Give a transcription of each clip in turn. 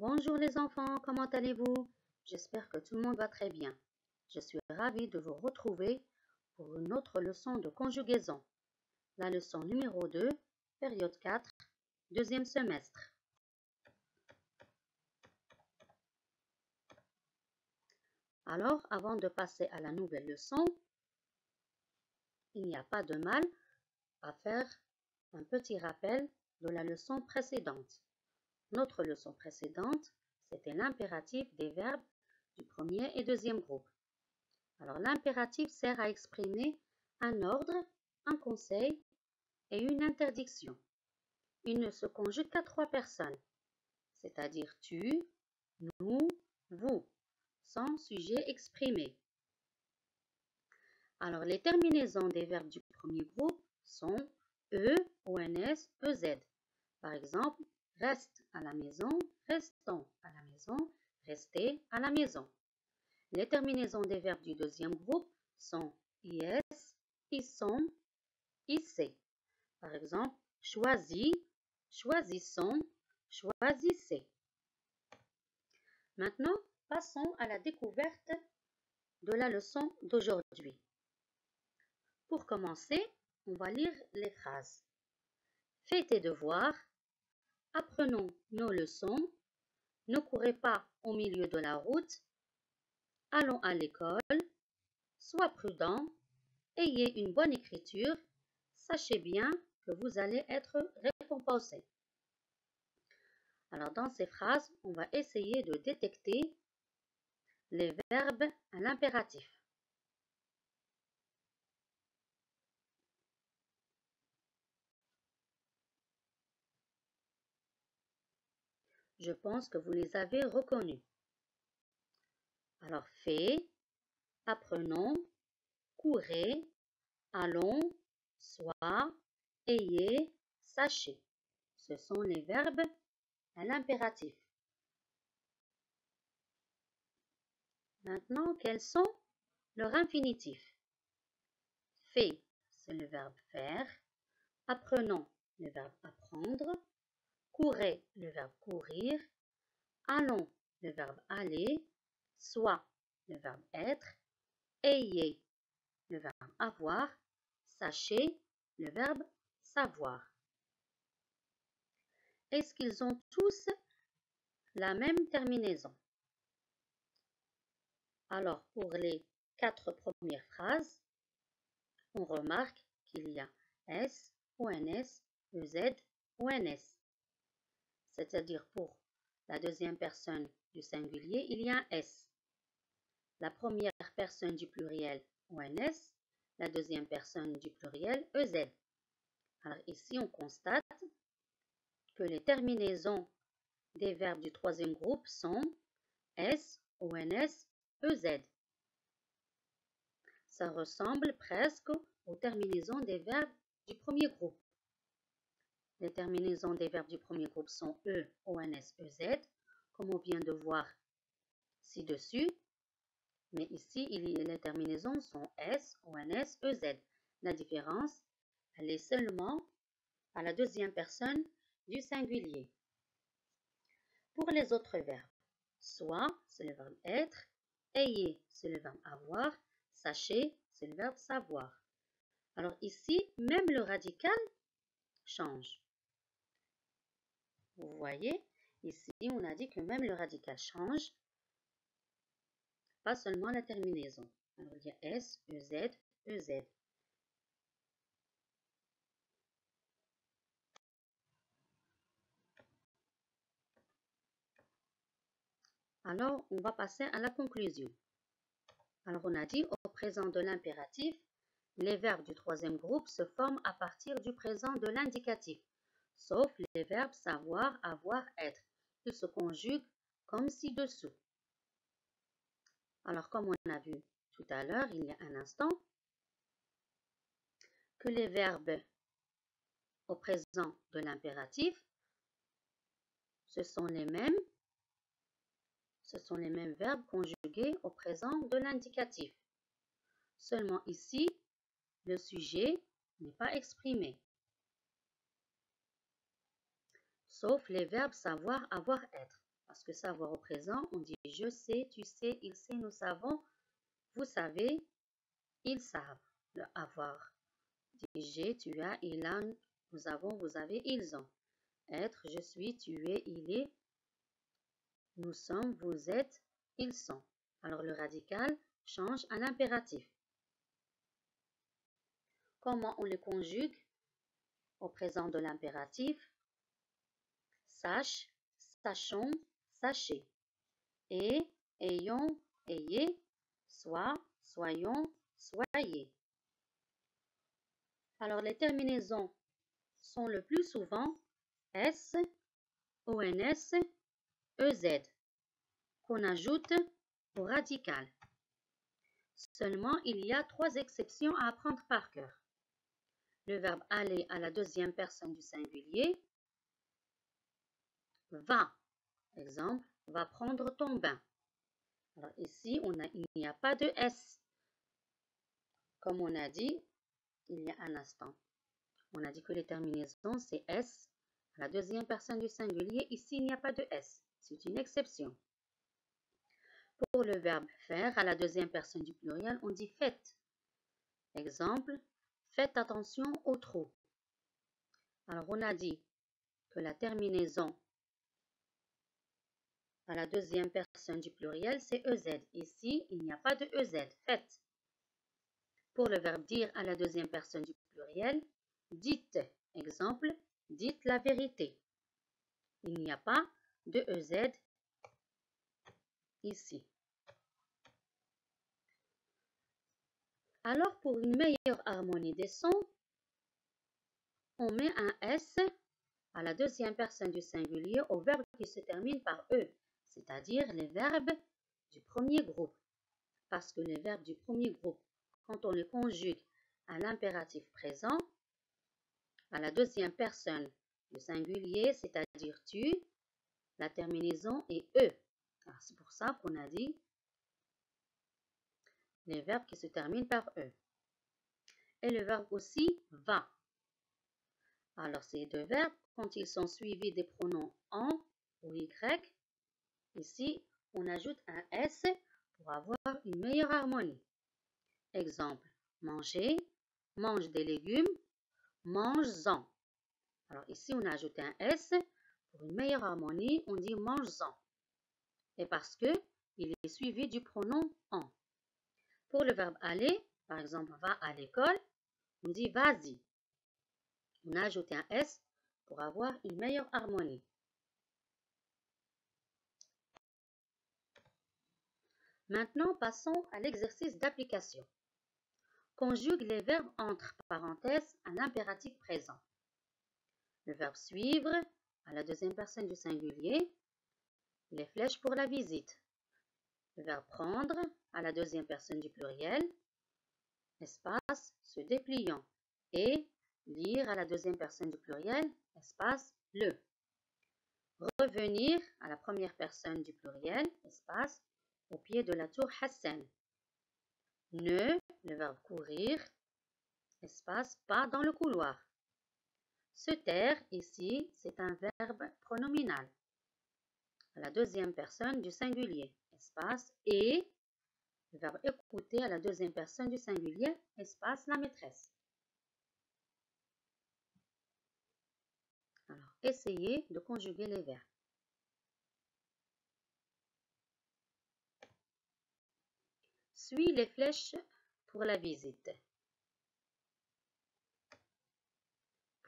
Bonjour les enfants, comment allez-vous? J'espère que tout le monde va très bien. Je suis ravie de vous retrouver pour une autre leçon de conjugaison. La leçon numéro 2, période 4, deuxième semestre. Alors, avant de passer à la nouvelle leçon, il n'y a pas de mal à faire un petit rappel de la leçon précédente. Notre leçon précédente, c'était l'impératif des verbes du premier et deuxième groupe. Alors, l'impératif sert à exprimer un ordre, un conseil et une interdiction. Il ne se conjugue qu'à 3 personnes, c'est-à-dire tu, nous, vous, sans sujet exprimé. Alors, les terminaisons des verbes du premier groupe sont E, ONS, EZ. Par exemple, reste à la maison, restons à la maison, restez à la maison. Les terminaisons des verbes du deuxième groupe sont IS, ISOM, IC. Par exemple, choisis, choisissons, choisissez. Maintenant, passons à la découverte de la leçon d'aujourd'hui. Pour commencer, on va lire les phrases. Fais tes devoirs, apprenons nos leçons, ne courez pas au milieu de la route, allons à l'école, sois prudent, ayez une bonne écriture, sachez bien que vous allez être récompensé. Alors dans ces phrases, on va essayer de détecter les verbes à l'impératif. Je pense que vous les avez reconnus. Alors fais, apprenons, courez, allons, sois, ayez, sachez. Ce sont les verbes à l'impératif. Maintenant, quels sont leurs infinitifs? Fais, c'est le verbe faire. Apprenons, le verbe apprendre. Courez, le verbe courir. Allons, le verbe aller. Sois, le verbe être. Ayez, le verbe avoir. Sachez, le verbe savoir. Est-ce qu'ils ont tous la même terminaison? Alors, pour les 4 premières phrases, on remarque qu'il y a S, ONS, EZ, ONS. C'est-à-dire pour la deuxième personne du singulier, il y a un S. La première personne du pluriel, ONS. La deuxième personne du pluriel, EZ. Alors ici, on constate que les terminaisons des verbes du troisième groupe sont S, ONS, EZ. Ça ressemble presque aux terminaisons des verbes du premier groupe. Les terminaisons des verbes du premier groupe sont E, ONS, EZ, comme on vient de voir ci-dessus. Mais ici, les terminaisons sont S, ONS, EZ. La différence, elle est seulement à la deuxième personne du singulier. Pour les autres verbes, soit, c'est le verbe être, ayez, c'est le verbe avoir, sachez, c'est le verbe savoir. Alors ici, même le radical change. Vous voyez, ici, on a dit que même le radical change, pas seulement la terminaison. Alors il y a S, EZ, EZ. Alors, on va passer à la conclusion. Alors, on a dit au présent de l'impératif, les verbes du troisième groupe se forment à partir du présent de l'indicatif, sauf les verbes savoir, avoir, être. Ils se conjuguent comme ci-dessous. Alors, comme on a vu tout à l'heure, il y a un instant, que les verbes au présent de l'impératif, ce sont les mêmes verbes conjugués au présent de l'indicatif. Seulement ici, le sujet n'est pas exprimé. Sauf les verbes savoir, avoir, être. Parce que savoir au présent, on dit je sais, tu sais, il sait, nous savons, vous savez, ils savent. Le avoir. Dit j'ai, tu as, il a, nous avons, vous avez, ils ont. Être, je suis, tu es, il est, nous sommes, vous êtes, ils sont. Alors le radical change en impératif. Comment on le conjugue au présent de l'impératif? Sache, sachons, sachez. Et, ayons, ayez. Soit, soyons, soyez. Alors les terminaisons sont le plus souvent S, ONS, EZ, qu'on ajoute au radical. Seulement, il y a 3 exceptions à apprendre par cœur. Le verbe aller à la deuxième personne du singulier. Va, exemple, va prendre ton bain. Alors ici, il n'y a pas de S. Comme on a dit il y a un instant. On a dit que les terminaisons, c'est S à la deuxième personne du singulier. Ici, il n'y a pas de S. C'est une exception. Pour le verbe faire à la deuxième personne du pluriel, on dit faites. Exemple, faites attention au trou. Alors, on a dit que la terminaison à la deuxième personne du pluriel, c'est EZ. Ici, il n'y a pas de EZ. Faites. Pour le verbe dire à la deuxième personne du pluriel, dites. Exemple, dites la vérité. Il n'y a pas de EZ ici. Alors, pour une meilleure harmonie des sons, on met un S à la deuxième personne du singulier au verbe qui se termine par E, c'est-à-dire les verbes du premier groupe. Parce que les verbes du premier groupe, quand on les conjugue à l'impératif présent, à la deuxième personne du singulier, c'est-à-dire tu, la terminaison est E. C'est pour ça qu'on a dit les verbes qui se terminent par E. Et le verbe aussi va. Alors ces deux verbes, quand ils sont suivis des pronoms en ou y, ici on ajoute un S pour avoir une meilleure harmonie. Exemple, manger, mange des légumes, mange-en. Alors ici on a ajouté un S, pour une meilleure harmonie, on dit mange-en. Et parce que il est suivi du pronom en. Pour le verbe aller, par exemple, va à l'école, on dit vas-y. On a ajouté un S pour avoir une meilleure harmonie. Maintenant, passons à l'exercice d'application. Conjugue les verbes entre parenthèses à l'impératif présent. Le verbe suivre à la deuxième personne du singulier, les flèches pour la visite. Le verbe prendre à la deuxième personne du pluriel, espace se dépliant. Et lire à la deuxième personne du pluriel, espace le. Revenir à la première personne du pluriel, espace au pied de la tour Hassan. Ne, le verbe courir, espace pas dans le couloir. Se taire, ici, c'est un verbe pronominal. À la deuxième personne du singulier, espace et, le verbe écouter à la deuxième personne du singulier, espace la maîtresse. Alors, essayez de conjuguer les verbes. Suis les flèches pour la visite.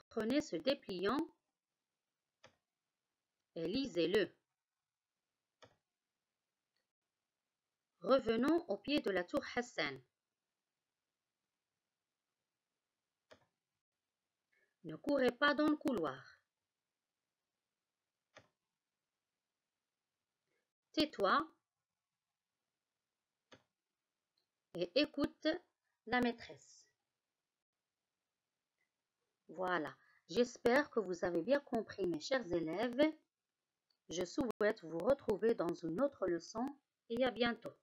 Prenez ce dépliant et lisez-le. Revenons au pied de la tour Hassan. Ne courez pas dans le couloir. Tais-toi et écoute la maîtresse. Voilà, j'espère que vous avez bien compris mes chers élèves. Je souhaite vous retrouver dans une autre leçon et à bientôt.